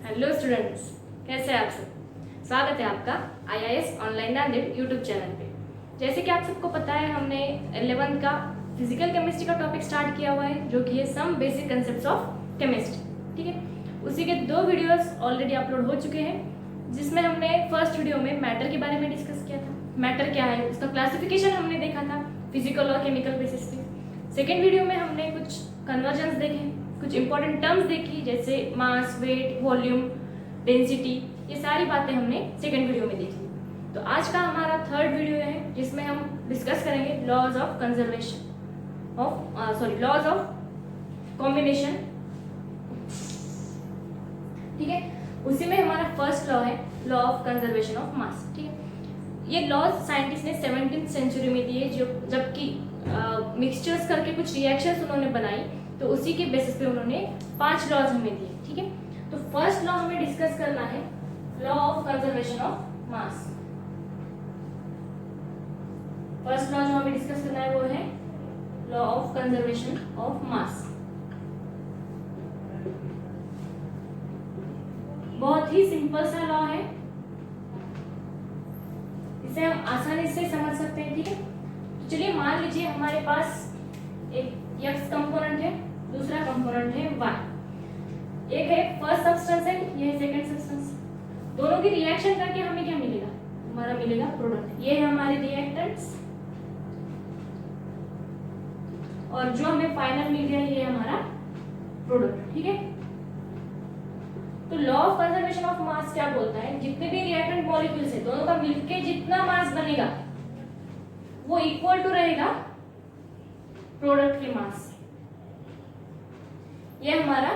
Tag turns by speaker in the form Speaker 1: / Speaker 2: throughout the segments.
Speaker 1: Hello students, कैसे हैं आप सब। स्वागत है आपका IIS online Nanded YouTube channel पे। जैसे कि आप सबको पता है, हमने 11th का फिजिकल केमिस्ट्री का टॉपिक स्टार्ट किया हुआ है, जो कि है some basic concepts of chemistry. ठीक है, उसी के 2 वीडियोस ऑलरेडी अपलोड हो चुके हैं, जिसमें हमने फर्स्ट वीडियो में मैटर के बारे में डिस्कस किया था। मैटर क्या है, उसका क्लासिफिकेशन हमने देखा था फिजिकल और केमिकल बेसिस पे। सेकेंड वीडियो में हमने कुछ कन्वर्जन्स देखे, कुछ इंपॉर्टेंट टर्म्स देखी, जैसे मास, वेट, वॉल्यूम, डेंसिटी। ये सारी बातें हमने सेकेंड वीडियो में देखी। तो आज का हमारा थर्ड वीडियो है, जिसमें हम डिस्कस करेंगे laws of conservation of laws of combination. ठीक है, उसी में हमारा फर्स्ट लॉ है law of conservation of mass. ठीक है, ये लॉज साइंटिस्ट ने 17th सेंचुरी में दिए, जो जबकि मिक्सचर्स करके कुछ रिएक्शंस उन्होंने बनाई, तो उसी के बेसिस पे उन्होंने 5 लॉज हमें दिए। ठीक है, तो फर्स्ट लॉ हमें डिस्कस करना है law of conservation of mass. First law जो हमें डिस्कस करना है वो है लॉ ऑफ कंजर्वेशन ऑफ मास। बहुत ही सिंपल सा लॉ है, इसे हम आसानी से समझ सकते हैं। ठीक है, तो चलिए मान लीजिए हमारे पास एक x कंपोनेंट है, दूसरा कंपोनेंट है y। एक है फर्स्ट सब्सटेंस है, ये है सेकंड सब्सटेंस। दोनों की रिएक्शन करके हमें क्या मिलेगा, हमारा मिलेगा प्रोडक्ट। ये है हमारे रिएक्टेंट्स, और जो हमें फाइनल मिल गया ये हमारा प्रोडक्ट। ठीक है, तो लॉ ऑफ कंजर्वेशन ऑफ मास क्या बोलता है, जितने भी रिएक्टेंट मॉलिक्यूल्स है दोनों का मिलके जितना मास बनेगा वो इक्वल टू रहेगा प्रोडक्ट के मास से। ये हमारा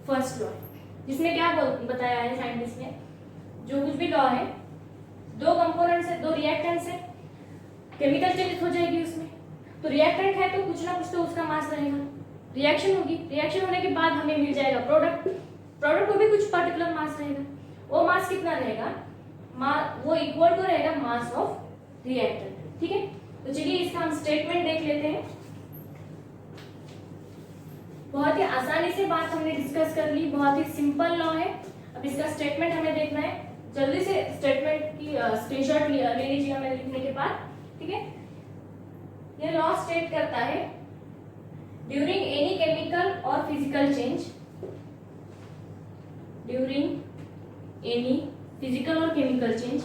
Speaker 1: फर्स्ट लॉ है, जिसमें क्या बताया है साइंटिस्ट ने, जो कुछ भी लॉ है, 2 कंपोनेंट्स है, 2 रिएक्टेंट्स है, केमिकल चेंज हो जाएगी उसमें। तो रिएक्टेंट है तो कुछ ना कुछ तो उसका मास रहेगा, रिएक्शन होगी, रिएक्शन होने के बाद हमें मिल जाएगा प्रोडक्ट। प्रोडक्ट को भी कुछ पर्टिकुलर मास रहेगा। वो मास कितना रहेगा, वो इक्वल टू रहेगा मास ऑफ रिएक्टेंट। ठीक है, तो चलिए इसका हम स्टेटमेंट देख लेते हैं। बहुत ही आसानी से बात हमने डिस्कस कर ली, बहुत ही सिंपल लॉ है। अब इसका स्टेटमेंट हमें देखना है, जल्दी से स्टेटमेंट की स्क्रीनशॉट ले लीजिएगा मैं लिखने के बाद। ठीक है, ये लॉ स्टेट करता है, ड्यूरिंग एनी केमिकल और physical change, during any physical और केमिकल चेंज,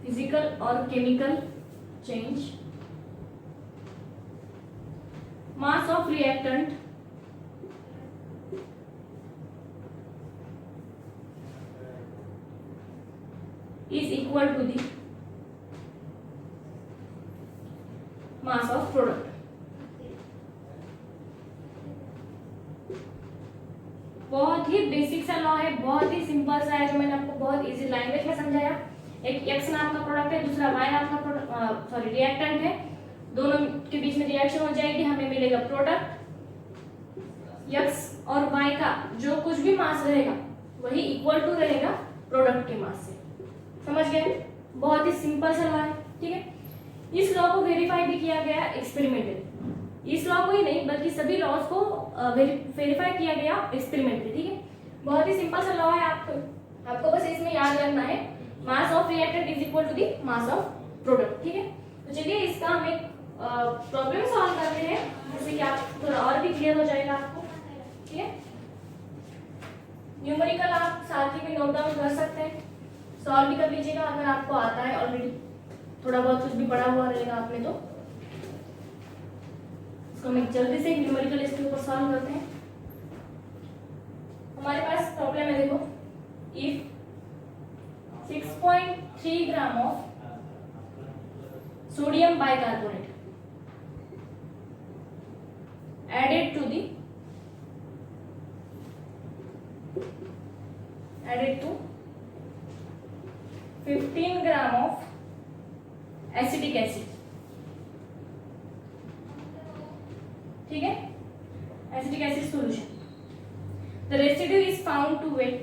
Speaker 1: फिजिकल और chemical change, mass of reactant is equal to the mass of product। बहुत ही बेसिक सा लॉ है, बहुत ही सिंपल सा है, जो मैंने आपको बहुत इजी लैंग्वेज में समझाया। एक x नाम का प्रोडक्ट है, दूसरा y नाम का रिएक्टेंट है, दोनों के बीच में रिएक्शन हो जाएगी, हमें मिलेगा प्रोडक्ट। x और y का जो कुछ भी मास रहेगा वही इक्वल टू रहेगा प्रोडक्ट के मास से। समझ गए, बहुत ही सिंपल सा लॉ है। ठीक है, इस लॉ को वेरीफाई भी किया गया एक्सपेरिमेंटली। इस लॉ को ही नहीं बल्कि सभी लॉज को वेरीफाई किया गया एक्सपेरिमेंटली। ठीक है, बहुत ही सिंपल सा लॉ है, आपको बस इसमें याद रखना है, mass of reactant is equal to the mass of product. ठीक है, तो चलिए इसका हम एक प्रॉब्लम सॉल्व करते हैं, जिससे कि आप थोड़ा और भी क्लियर हो जाएगा आपको। ठीक है, न्यूमेरिकल आप साथ ही में नोट डाउन कर सकते हैं, सॉल्व भी कर लीजिएगा अगर आपको आता है ऑलरेडी, थोड़ा बहुत कुछ भी पढ़ा हुआ रहेगा आपने तो। इसको हम जल्दी से न्यूमेरिकल इसके ऊपर सॉल्व करते हैं। हमारे पास प्रॉब्लम है, देखो, if 6.3 gram of sodium bicarbonate added to 15 gram of acetic acid. ठीक है, acetic acid solution, the residue is found to weight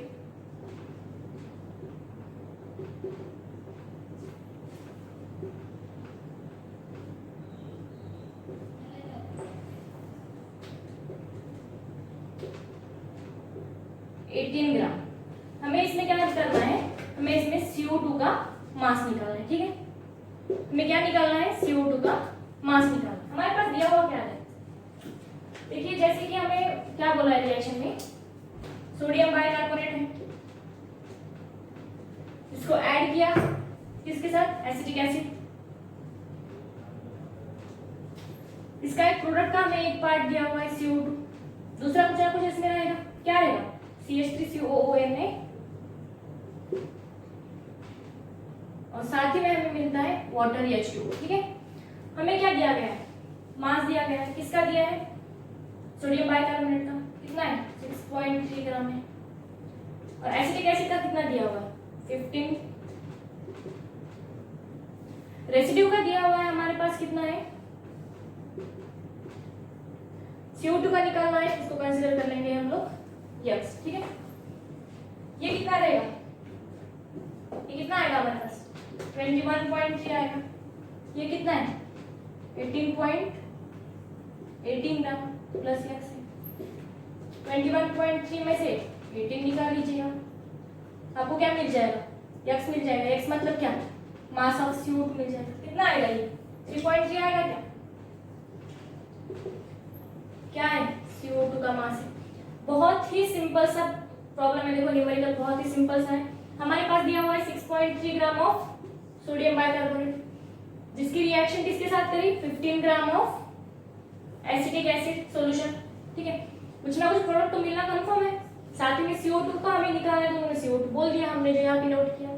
Speaker 1: 18 ग्राम। हमें इसमें क्या करना है, हमें इसमें CO2 का मास निकालना है। ठीक है, हमें क्या निकालना है, CO2 का मास निकालना है। हमारे पास दिया हुआ क्या है, देखिए जैसे कि हमें क्या बोला है रिएक्शन में, सोडियम बाइकार्बोनेट है, इसको ऐड किया किसके साथ, एसिटिक एसिड। इसका एक प्रोडक्ट का हमें एक पार्ट दिया हुआ है CO2, दूसरा कुछ ना कुछ इसमें रहेगा, क्या रहेगा, CH3COONA, और साथ ही में हमें मिलता है वाटर H2O। ठीक है, हमें क्या दिया गया है, मास दिया गया है, किसका दिया है, सोडियम बाइकार्बोनेट का, कितना है 6.3 ग्राम है, और एसिटिक एसिड का कितना दिया हुआ है 15, रेसिड्यू का दिया हुआ है हमारे पास कितना है, CO2 का निकालना है, इसको कंसीडर कर लेंगे हम लोग X। ठीक है, ये कितना रहेगा, ये कितना आएगा हमारे पास 21.3 आएगा, ये कितना है 18 ग्राम प्लस X है। 21.3 में से 18 निकाल लीजिएगा, आपको क्या मिल जाएगा, X मिल जाएगा। X मतलब क्या, मास ऑफ CO2 मिल जाएगा, कितना आएगा ये 3.3 आएगा, क्या है CO2 का मास है। बहुत ही सिंपल सा प्रॉब्लम है, देखो न्यूमेरिकल बहुत ही सिंपल सा है। हमारे पास दिया हुआ है 6.3 ग्राम ऑफ सोडियम बाइकार्बोनेट, जिसकी रिएक्शन किसके साथ करी, 15 gram of acetic acid solution. ठीक है, कुछ ना कुछ प्रोडक्ट तो मिलना कंफर्म है, साथ ही में CO2 का हमें निकालना है, तो उन्होंने CO2 बोल दिया, हमने जो यहाँ पे नोट किया।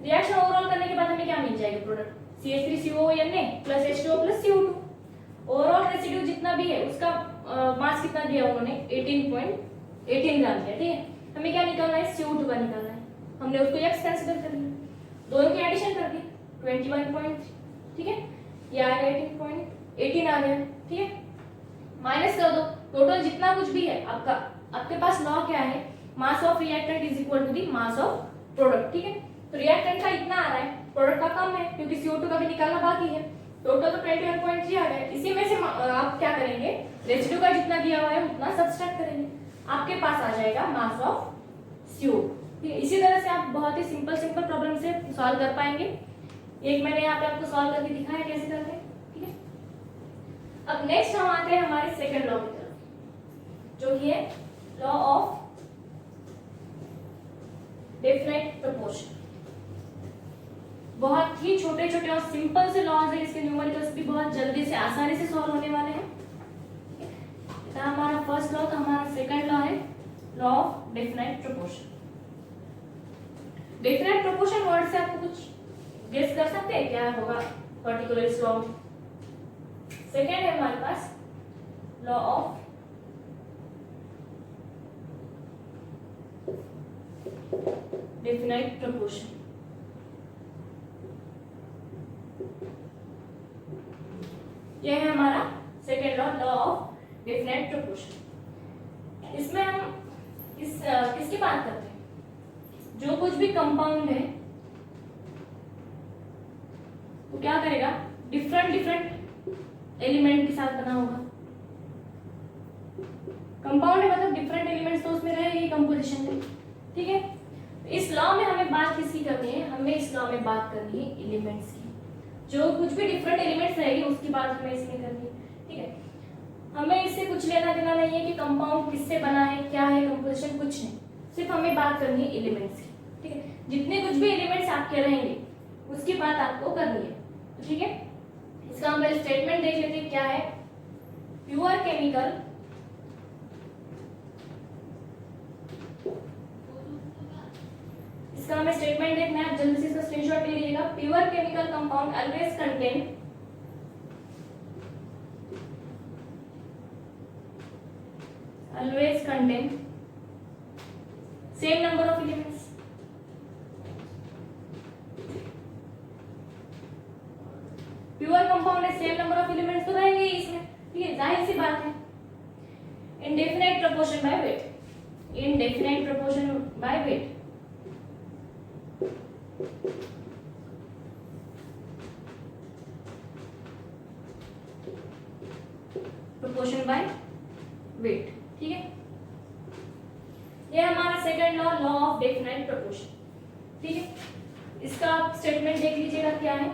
Speaker 1: रिएक्शन ओवरऑल करने के बाद हमें क्या मिल जाएगा product, CH3COONA plus H2O plus CO2। Overall residue जितना भी है उसका मास कितना दिया उन्होंने 18 ग्राम दिया। ठीक है, हमें क्या निकालना है, CO2 का निकालना है, हमने उसको X कंसीडर कर लिया, दोनों की एडिशन कर दी 21.3। ठीक है, ये आ गया 18 आ गया। ठीक है, माइनस कर दो, टोटल जितना कुछ भी है आपका, आपके पास लॉ क्या है, mass of reactant is equal to the mass of product. ठीक है, तो रिएक्टेंट का इतना आ रहा है, प्रोडक्ट का कम है क्योंकि CO2 का भी निकालना बाकी है, टोटल तो 21.3 आ गया। इसी में से आप क्या करेंगे, रेसिड्यू का जितना दिया हुआ है उतना सब्सट्रैक्ट करेंगे, आपके पास आ जाएगा मास ऑफ CO2। ठीक है, इसी तरह से आप बहुत ही सिंपल प्रॉब्लम से सॉल्व कर पाएंगे। एक मैंने यहाँ पे आपको सॉल्व करके दिखाया कैसे करते हैं। ठीक है, अब नेक्स्ट हम आते हैं हमारे सेकंड लॉ की तरफ, जो कि है लॉ ऑफ डेफिनेट प्रोपोर्शन। बहुत ही छोटे छोटे और सिंपल से लॉज है, इसके न्यूमेरिकल्स भी बहुत जल्दी से आसानी से सॉल्व होने वाले हैं। तो हमारा फर्स्ट लॉ, तो हमारा सेकंड लॉ है law of definite proportion. Definite proportion word से आपको कुछ गेस कर सकते हैं क्या होगा पर्टिकुलर इस लॉ में। सेकंड है हमारे पास लॉ ऑफ डेफिनेट प्रोपोर्शन। यह है हमारा second law, law of definite proportion. इसमें हम किसकी बात करते हैं, जो कुछ भी कंपाउंड है वो क्या करेगा, डिफरेंट एलिमेंट के साथ बना होगा। कंपाउंड है मतलब डिफरेंट एलिमेंट्स तो उसमें रहेगी कंपोजिशन में। ठीक है, इस लॉ में हमें बात किसकी करनी है, हमें इस लॉ में बात करनी है एलिमेंट्स की। जो कुछ भी डिफरेंट एलिमेंट्स रहेगी उसकी बात हमें इसमें करनी है। ठीक है, हमें इससे कुछ लेना देना नहीं है कि कंपाउंड किससे बना है, क्या है कंपोजिशन, कुछ नहीं, सिर्फ हमें बात करनी है एलिमेंट्स की। ठीक है, जितने कुछ भी एलिमेंट्स आपके रहेंगे उसकी बात आपको करनी है। ठीक है, इसका हम पहले स्टेटमेंट देख लेते हैं क्या है। प्योर केमिकल इसका हमें स्टेटमेंट देखना है, जल्दी से इसका स्क्रीनशॉट ले लीजिएगा। Pure chemical compound always contain same number of elements। Pure compound है, सेम नंबर ऑफ एलिमेंट्स तो रहेंगे ही इसमें। ठीक है, जाहिर सी बात है। Indefinite proportion by weight, indefinite proportion by weight. Proportion by weight. ठीक है, ये हमारा second law, law of definite proportion. ठीक है, इसका आप स्टेटमेंट देख लीजिएगा क्या है।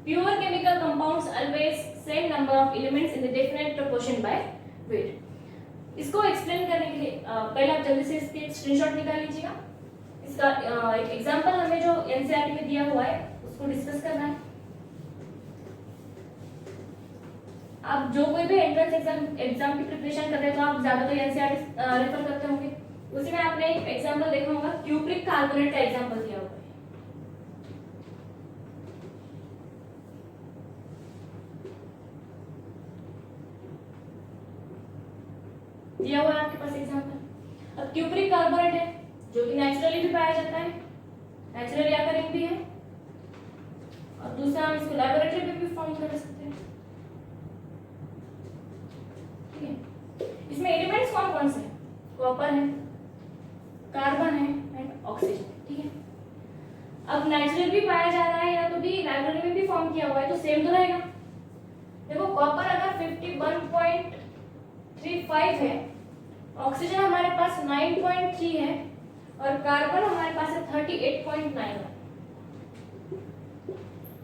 Speaker 1: Pure chemical compounds always same number of elements in the definite proportion by weight. इसको एक्सप्लेन करने के लिए पहले आप जल्दी से इसके स्क्रीनशॉट निकाल लीजिएगा। इसका एक एग्जांपल हमें जो एनसीईआरटी में दिया हुआ है उसको डिस्कस करना है। आप जो कोई भी एंट्रेंस एग्जाम की प्रिपरेशन कर रहे हैं तो आप ज्यादातर एनसीईआरटी रेफर करते होंगे। उसी में आपने एक एग्जांपल देखा होगा, क्यूप्रिक कार्बोनेट का एग्जांपल दिया हुआ है। दिया हुआ है आपके पास एग्जांपल। अब क्यूप्रिक कार्बोनेट है जो कि नेचुरली भी पाया जाता है, नेचुरली अकरिंग भी है, और दूसरा हम इसको लैबोरेटरी में भी फॉर्म कर सकते हैं। ठीक है, इसमें एलिमेंट्स कौन कौन से हैं? कॉपर है, कार्बन है एंड ऑक्सीजन। ठीक है, अब नेचुरल भी पाया जा रहा है या तो भी लैबोरेटरी में भी फॉर्म किया हुआ है तो सेम तो रहेगा। देखो कॉपर अगर 51.35 है, ऑक्सीजन हमारे पास 9.3 है और कार्बन हमारे पास है 38.9 है।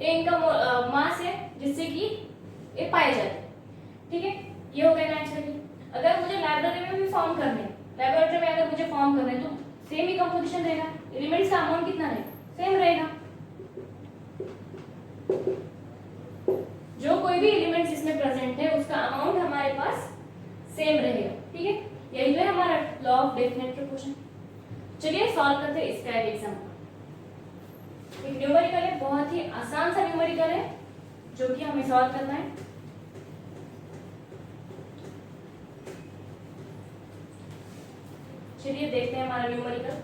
Speaker 1: ये इनका मास है जिससे कि ये पाए जाते हैं। ठीक है, ये हो गया नेचुरली। अगर मुझे लैबोरेटरी में भी फॉर्म करने हैं, लैबोरेटरी में अगर मुझे फॉर्म करना है तो सेम ही कंपोजिशन रहेगा, एलिमेंट्स का अमाउंट कितना रहेगा? सेम रहेगा। जो कोई भी एलिमेंट्स इसमें प्रेजेंट है उसका अमाउंट हमारे पास सेम रहेगा। ठीक है, यही है हमारा लॉ ऑफ डेफिनेट प्रोपोर्शन। चलिए सॉल्व करते हैं इसका एक एग्जांपल। एक न्यूमेरिकल है, बहुत ही आसान सा न्यूमेरिकल है जो कि हमें सॉल्व करना है। चलिए देखते हैं हमारा न्यूमेरिकल।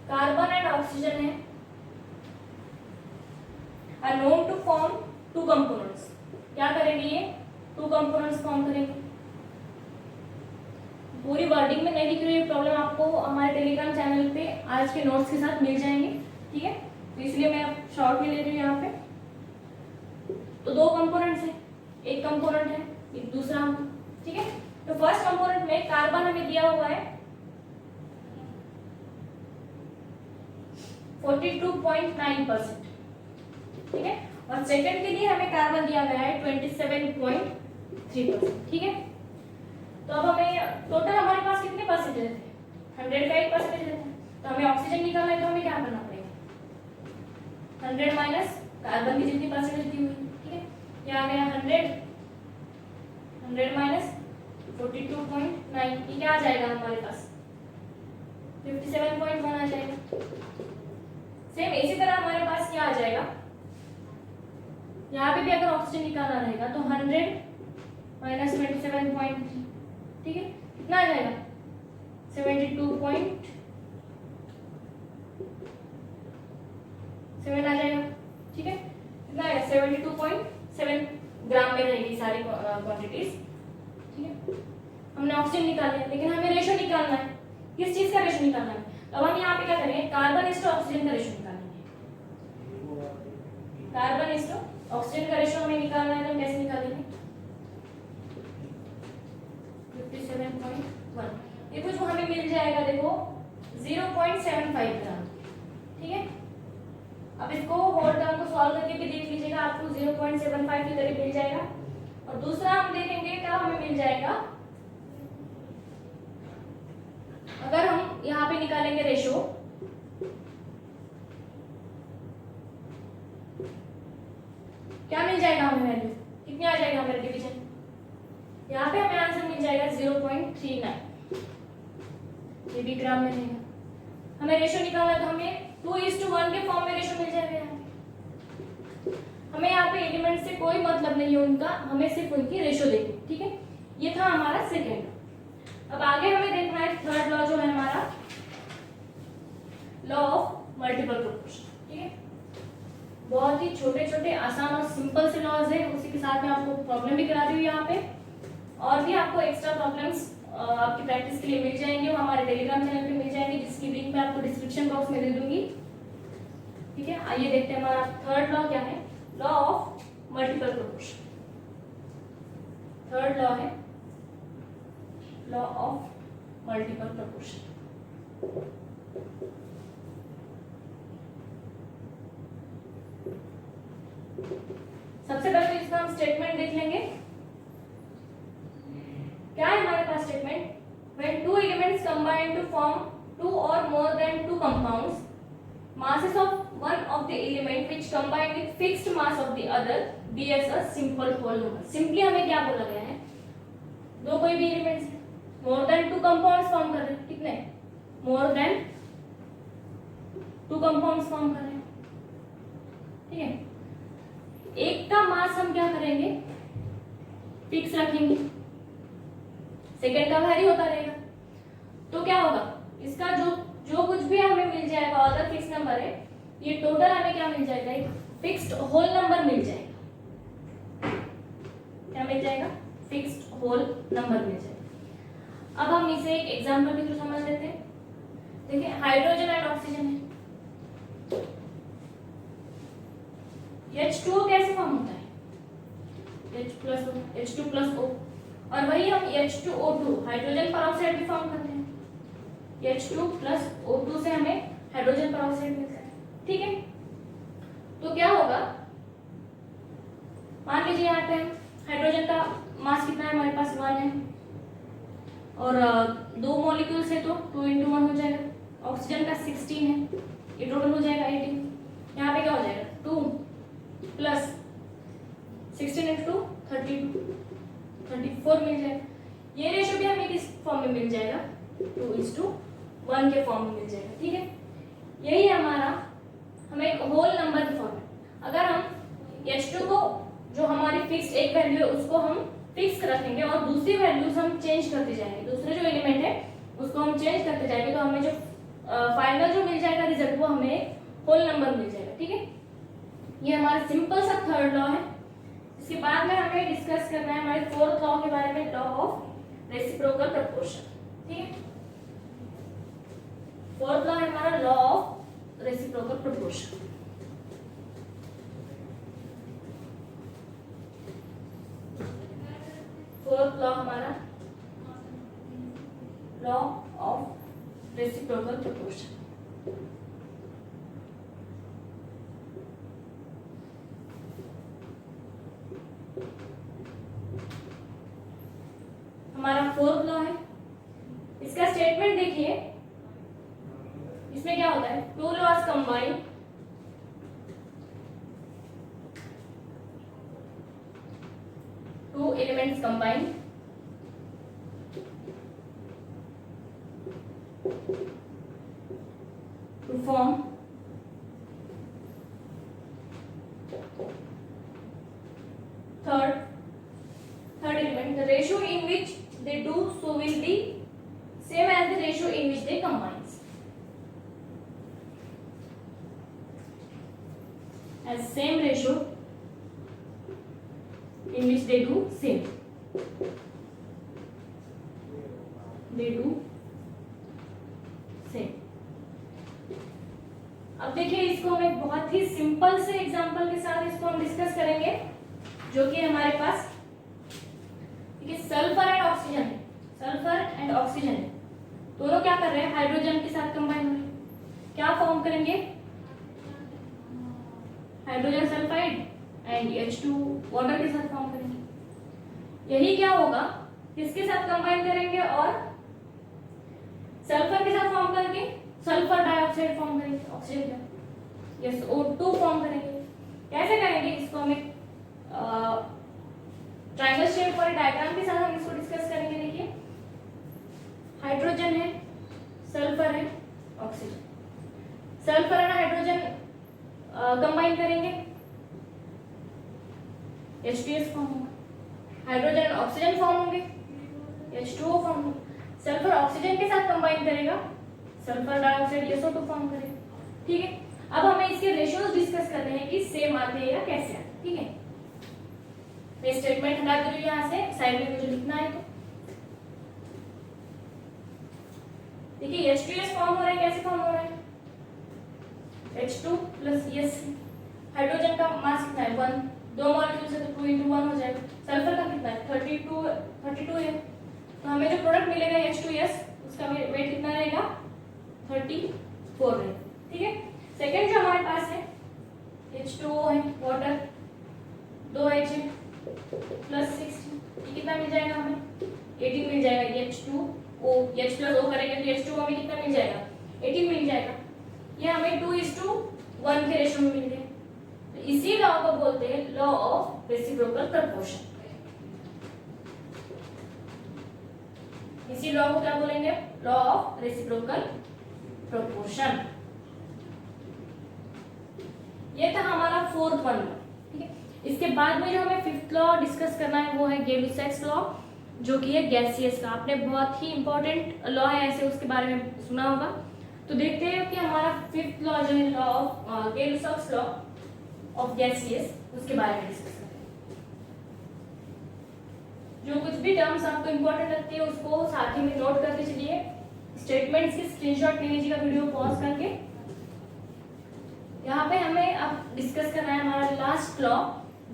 Speaker 1: कार्बन एंड ऑक्सीजन है, are known to form two components। क्या करेंगे? ये टू कंपोनेंट्स फॉर्म करेंगे। पूरी वर्डिंग में नहीं लिख रही है, प्रॉब्लम आपको हमारे टेलीग्राम चैनल पे आज के नोट्स के साथ मिल जाएंगे। ठीक है, तो इसलिए मैं शॉर्ट में ले रही हूँ यहाँ पे। तो दो कंपोनेंट्स हैं, एक कंपोनेंट है एक दूसरा। ठीक है, तो फर्स्ट कंपोनेंट में कार्बन हमें दिया हुआ है 42.9%। ठीक है, और सेकंड के लिए हमें कार्बन दिया गया है 27.3%। ठीक है, तो अब हमें टोटल हमारे पास कितने परसेंटेज थे? 100 का 1% रहता है, तो हमें ऑक्सीजन निकालना है तो हमें क्या करना पड़ेगा? 100 माइनस कार्बन की जितनी परसेंटेज दी हुई। ठीक है, ये आ गया 100 माइनस 42.9, ये क्या आ जाएगा हमारे पास? 57.1 आ जाएगा। सेम इसी तरह हमारे पास क्या आ जाएगा, यहाँ पे भी अगर ऑक्सीजन निकालना रहेगा तो 100 माइनस 27.3, ठीक है, कितना आ जाएगा? 72.7 आ जाएगा। ठीक है, कितना आएगा? 72.7 ग्राम में रहेगी सारी क्वांटिटीज। ठीक है, हमने ऑक्सीजन निकाल लिया, लेकिन हमें रेशो निकालना है। किस चीज का रेशो निकालना है? अब हम यहाँ पे क्या करेंगे? कार्बन इस टू ऑक्सीजन का रेशो निकालेंगे। कार्बन इस टू ऑक्सीजन का रेशो हमें निकालना है, तो हम कैसे निकालेंगे? 57.1। देखो जो हमें मिल जाएगा, देखो 0.75 ग्राम। ठीक है, अब इसको होल टर्म को सॉल्व करके भी देख लीजिएगा, आपको 0.75 के करीब मिल जाएगा। और दूसरा हम देखेंगे क्या हमें मिल जाएगा, अगर हम यहाँ पे निकालेंगे रेशो, क्या मिल जाएगा हमें? वैल्यू कितनी आ जाएगा हमारे डिवीजन? यहाँ पे हमें आंसर मिल जाएगा 0.39, ये भी ग्राम में रहेगा। हमें रेशो निकालना है तो हमें 2:1 के फॉर्म में रेशो मिल जाएगा। हमें यहाँ पे एलिमेंट से कोई मतलब नहीं है उनका, हमें सिर्फ उनकी रेशो देखनी। ठीक है, ये था हमारा सेकेंड। अब आगे हमें देखना है थर्ड लॉ जो है हमारा लॉ ऑफ मल्टीपल प्रोपोर्शन। ठीक है, बहुत ही छोटे छोटे आसान और सिंपल से लॉज है, उसी के साथ में आपको प्रॉब्लम भी करा रही हूँ यहाँ पे, और भी आपको एक्स्ट्रा प्रॉब्लम्स आपकी प्रैक्टिस के लिए मिल जाएंगे, वो हमारे टेलीग्राम चैनल पे मिल जाएंगे, जिसकी लिंक मैं आपको डिस्क्रिप्शन बॉक्स में दे दूंगी। ठीक है, आइए देखते हैं हमारा थर्ड लॉ क्या है, law of multiple proportion. Third law है proportion। सबसे पहले तो इसका हम स्टेटमेंट देख लेंगे। क्या है हमारे पास statement? When two elements combine to form two or more than two compounds, masses of one of the element which combine with fixed mass of the other be as a simple whole number। Simply हमें क्या बोला गया है? दो कोई भी elements more than two compounds form कर रहे हैं। कितने? More than two compounds form कर रहे हैं। ठीक है, एक का मास हम क्या करेंगे? फिक्स रखेंगे, सेकेंड का वैरी होता रहेगा। तो क्या होगा? इसका जो कुछ भी हमें मिल जाएगा अदर फिक्स नंबर है, ये टोटल हमें क्या मिल जाएगा? एक फिक्स्ड होल नंबर मिल जाएगा। क्या मिल जाएगा? फिक्स्ड होल नंबर मिल जाएगा। अब हम इसे एक एग्जांपल के थ्रू समझ लेते हैं। देखिए, हाइड्रोजन एंड ऑक्सीजन है। H2O कैसे फॉर्म होता है? H2+ O, और वही हम H2O2 हाइड्रोजन परऑक्साइड भी फॉर्म करते हैं। H2+O2 से हमें हाइड्रोजन परऑक्साइड मिलता है। ठीक है, तो क्या होगा? मान लीजिए यहाँ पे हाइड्रोजन का मास कितना है हमारे पास? 1 है, और दो मॉलिक्यूल्स है तो 2 × 1 हो जाएगा। ऑक्सीजन का 16 है, ये टोटल हो जाएगा 18। यहाँ पे क्या हो जाएगा? 2 + 16 × 2 34 मिल जाएगा। ये रेशो भी हमें किस फॉर्म में मिल जाएगा? 2:1 के फॉर्म में मिल जाएगा। ठीक है, यही हमारा हमें एक होल नंबर की फॉर्म है। अगर हम H2 को जो हमारी फिक्स्ड एक वैल्यू है उसको हम फिक्स रखेंगे और दूसरी वैल्यूज हम चेंज करते जाएंगे, दूसरे जो एलिमेंट है उसको हम चेंज करते जाएंगे, तो हमें जो फाइनल जो मिल जाएगा रिजल्ट वो हमें होल नंबर मिल जाएगा। ठीक है, ये हमारा सिंपल सा थर्ड लॉ है। इसके बाद में हमें डिस्कस करना है हमारे फोर्थ लॉ के बारे में, लॉ ऑफ रेसिप्रोकल प्रोपोर्शन। ठीक है, फोर्थ लॉ है हमारा law of reciprocal proportion. Fourth law हमारा लॉ ऑफ रेसिप्रोकल प्रोपोर्शन। हमारा फोर्थ लॉ है। इसका स्टेटमेंट देखिए, इसमें क्या होता है? Two laws combine, two elements combine to form third element. The ratio in which they do so will be same as the ratio in which they combines. As same ratio in which they do same. They do same. अब देखिए, इसको हम एक बहुत ही simple से example के साथ इसको हम डिस्कस करेंगे, जो कि हमारे पास सल्फर एंड ऑक्सीजन है। सल्फर एंड ऑक्सीजन है, दोनों क्या कर रहे हैं? हाइड्रोजन के साथ कंबाइन हो रहे हैं। क्या फॉर्म करेंगे? Hydrogen sulphide and H2 water के साथ फॉर्म करेंगे। यही क्या होगा? किसके साथ कंबाइन करेंगे और सल्फर के साथ फॉर्म करके सल्फर डाइऑक्साइड फॉर्म करेंगे, ऑक्सीजन का SO2 फॉर्म करेंगे। कैसे करेंगे? इसको हम एक ट्रायंगल शेप वाले डायग्राम के साथ हम इसको डिस्कस करेंगे। देखिए, हाइड्रोजन है, सल्फर है, ऑक्सीजन। सल्फर और हाइड्रोजन कंबाइन करेंगे, H2S फॉर्म होगा। हाइड्रोजन और ऑक्सीजन फॉर्म होंगे, H2O फॉर्म होगा। सल्फर ऑक्सीजन के साथ कंबाइन करेगा, सल्फर डाइऑक्साइड SO2 फॉर्म करेगा। ठीक है, अब हमें इसके रेशियोज डिस्कस करते हैं कि सेम आते हैं या कैसे आते हैं। ठीक है, मैं स्टेटमेंट हटा दे रही हूं यहाँ से, साइड में मुझे लिखना है। तो देखिए, H2S फॉर्म हो रहा है। कैसे फॉर्म हो रहा है? H2 + S। हाइड्रोजन का मास कितना है? 1, दो मॉलिक्यूल से तो 2 × 1 हो जाएगा। सल्फर का कितना है? 32 है। तो हमें जो प्रोडक्ट मिलेगा H2S, उसका वेट कितना रहेगा 34 रहेगा, ठीक है। सेकेंड जो हमारे पास है H2O है, वाटर, 2H है प्लस 16, ये कितना मिल जाएगा हमें 18 मिल जाएगा। H2O, H प्लस O करेंगे तो H2O में कितना मिल जाएगा 18 मिल जाएगा। ये हमें 2:1 के रेशो में मिल गए। तो इसी लॉ को बोलते हैं लॉ ऑफ रेसिप्रोकल प्रोपोर्शन। इसी लॉ को क्या बोलेंगे, लॉ ऑफ रेसिप्रोकल प्रोपोर्शन। ये था हमारा फोर्थ वन, ठीक है। इसके बाद में जो हमें फिफ्थ लॉ डिस्कस करना है वो है गै-लुसैक्स लॉ, जो कि है गैसियस का। आपने बहुत ही इंपॉर्टेंट लॉ है ऐसे, उसके बारे में सुना होगा। तो देखते हैं कि हमारा फिफ्थ लॉ जो है law of Gay Lussac's law of gaseous, उसके बारे में डिस्कस करते हैं। जो कुछ भी टर्म्स आपको इंपॉर्टेंट लगती है उसको साथ ही में नोट करके चलिए। स्टेटमेंट्स की स्क्रीनशॉट ले लीजिएगा वीडियो पॉज करके। यहाँ पे हमें अब डिस्कस करना है हमारा लास्ट लॉ,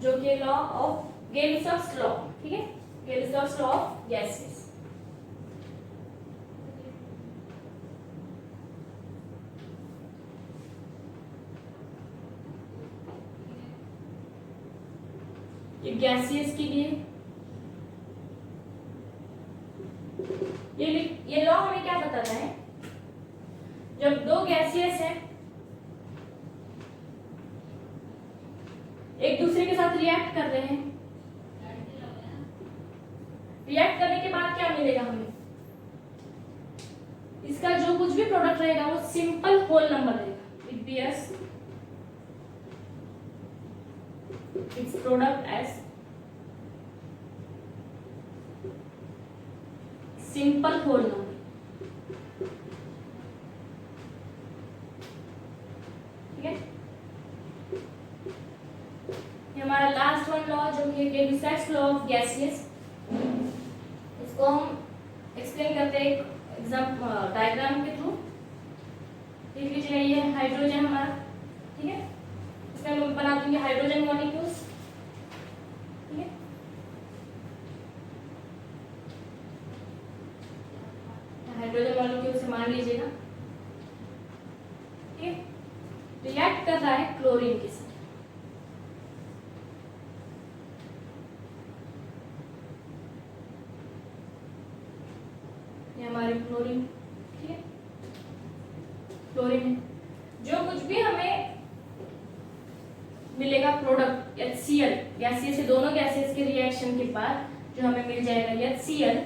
Speaker 1: जो कि लॉ ऑफ गै-लुसैक्स लॉ, ठीक है, गै-लुसैक्स लॉ ऑफ गैसेस। ये गैसियस के लिए ये लॉ हमें क्या बताता है, जब दो गैसियस है एक दूसरे के साथ रिएक्ट कर रहे हैं, रिएक्ट करने के बाद क्या मिलेगा हमें, इसका जो कुछ भी प्रोडक्ट रहेगा वो सिंपल होल नंबर रहेगा। It be as its product as simple whole number, ठीक है। ये हमारा लास्ट वन लॉ जो कि गै-लुसैक्स लॉ ऑफ गैसियस। इसको हम एक्सप्लेन करते हैं एक एग्जाम्पल डायग्राम के थ्रू। देख लीजिए, ये हाइड्रोजन हमारा, ठीक है। इसमें हम बना देंगे हाइड्रोजन मॉलिक्यूल्स, ठीक है। हाइड्रोजन मॉलिक्यूल से मान लीजिएगा, ठीक है। रिएक्ट कर रहा है क्लोरीन के साथ, हमारे क्लोरीन, ठीक है, क्लोरीन है। जो कुछ भी हमें मिलेगा प्रोडक्ट HCl, गैसियस से दोनों गैसेस के रिएक्शन के बाद जो हमें मिल जाएगा HCl,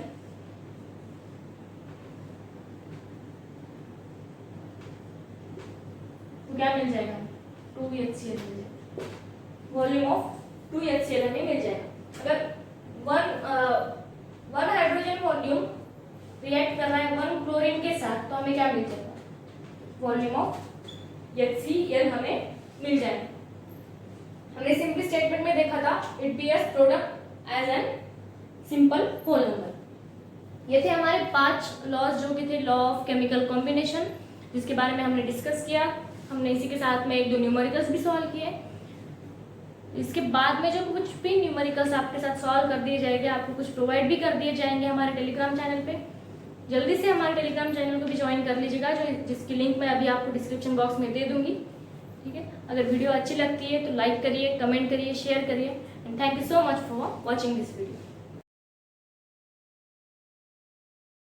Speaker 1: तो क्या मिल जाएगा 2HCl मिल जाएगा, वॉल्यूम ऑफ 2HCl हमें मिल जाएगा। अगर वन हाइड्रोजन वॉल्यूम रिएक्ट कर रहा है 1 क्लोरीन के साथ, तो हमें क्या मिल जाएगा, वॉल्यूम ऑफ HCl हमें मिल जाएगा। हमने सिंपल स्टेटमेंट में देखा था it be as product as an simple whole number. ये थे हमारे 5 लॉज जो कि थे लॉ ऑफ केमिकल कॉम्बिनेशन, जिसके बारे में हमने डिस्कस किया। हमने इसी के साथ में 1-2 न्यूमेरिकल्स भी सॉल्व किए। इसके बाद में जो कुछ भी न्यूमेरिकल्स आपके साथ सॉल्व कर दिए जाएंगे, आपको कुछ प्रोवाइड भी कर दिए जाएंगे हमारे टेलीग्राम चैनल पे। जल्दी से हमारे टेलीग्राम चैनल को भी ज्वाइन कर लीजिएगा, जिसकी लिंक मैं अभी आपको डिस्क्रिप्शन बॉक्स में दे दूंगी, ठीक है। अगर वीडियो अच्छी लगती है तो लाइक करिए, कमेंट करिए, शेयर करिए, and thank you so much for watching this video.